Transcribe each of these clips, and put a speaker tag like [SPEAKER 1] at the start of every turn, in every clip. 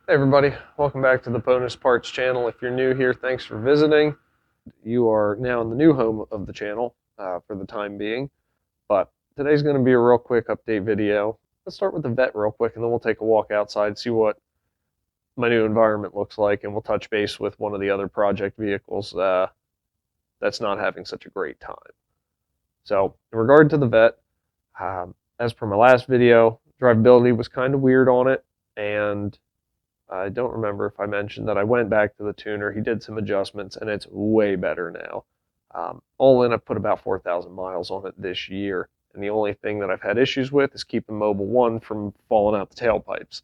[SPEAKER 1] Hey everybody, welcome back to the Bonus Parts channel. If you're new here, thanks for visiting. You are now in the new home of the channel for the time being, but today's going to be a real quick update video. Let's start with the vet real quick and then we'll take a walk outside, see what my new environment looks like, and we'll touch base with one of the other project vehicles that's not having such a great time. So in regard to the vet, as per my last video, drivability was kind of weird on it, and I don't remember if I mentioned that I went back to the tuner. He did some adjustments, and it's way better now. All in, I've put about 4,000 miles on it this year, and the only thing that I've had issues with is keeping Mobile 1 from falling out the tailpipes.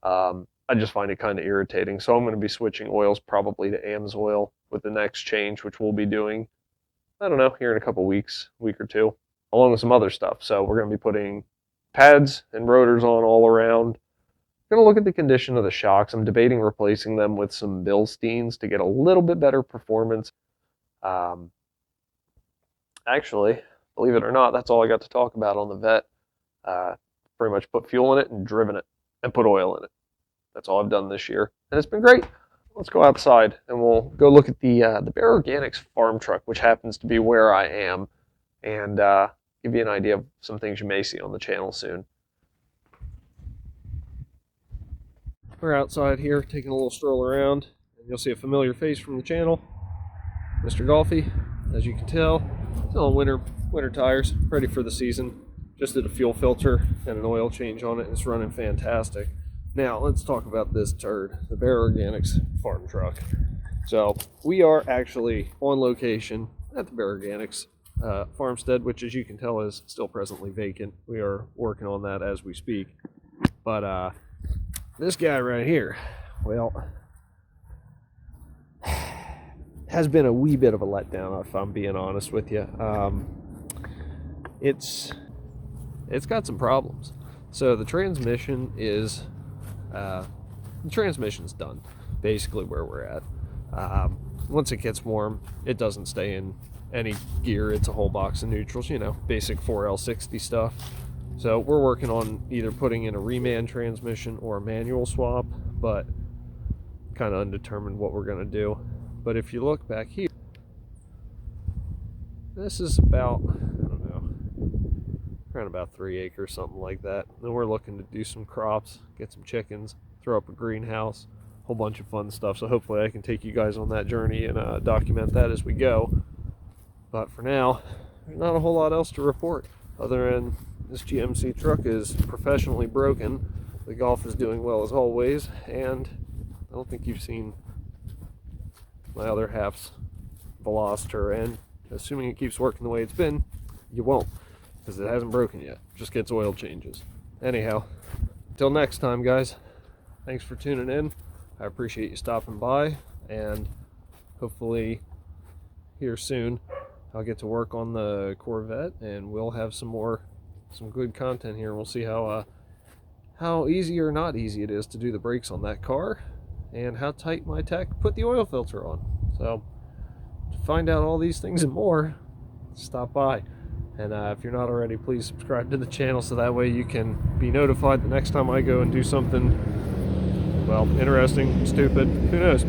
[SPEAKER 1] I just find it kind of irritating, so I'm going to be switching oils probably to AMSOIL with the next change, which we'll be doing, I don't know, here in a couple weeks, week or two, along with some other stuff. So we're going to be putting pads and rotors on all around. Going to look at the condition of the shocks. I'm debating replacing them with some Bilsteins to get a little bit better performance. Actually, believe it or not, that's all I got to talk about on the vet. Pretty much put fuel in it and driven it and put oil in it. That's all I've done this year, and it's been great. Let's go outside and we'll go look at the Bear Organix farm truck, which happens to be where I am, and give you an idea of some things you may see on the channel soon. We're outside here taking a little stroll around, and you'll see a familiar face from the channel, Mr. Golfy. As you can tell, still on winter tires, ready for the season. Just did a fuel filter and an oil change on it, and it's running fantastic. Now let's talk about this turd, the Bear Organix farm truck. So we are actually on location at the Bear Organix farmstead, which, as you can tell, is still presently vacant. We are working on that as we speak. But this guy right here, well, has been a wee bit of a letdown, if I'm being honest with you. It's got some problems. So the transmission is transmission's done, basically where we're at. Once it gets warm, it doesn't stay in any gear. It's a whole box of neutrals, you know, basic 4L60 stuff. So we're working on either putting in a reman transmission or a manual swap, but kind of undetermined what we're going to do. But if you look back here, this is about, I don't know, around about 3 acres, something like that. Then we're looking to do some crops, get some chickens, throw up a greenhouse, a whole bunch of fun stuff. So hopefully I can take you guys on that journey and document that as we go. But for now, there's not a whole lot else to report other than this GMC truck is professionally broken. The Golf is doing well as always, and I don't think you've seen my other half's Veloster, and assuming it keeps working the way it's been, you won't, because it hasn't broken yet. Just gets oil changes. Anyhow, until next time, guys, thanks for tuning in. I appreciate you stopping by, and hopefully here soon I'll get to work on the Corvette, and we'll have some good content here. We'll see how easy or not easy it is to do the brakes on that car, and how tight my tech put the oil filter on. So to find out all these things and more, stop by. And if you're not already, please subscribe to the channel so that way you can be notified the next time I go and do something, well, interesting, stupid, who knows.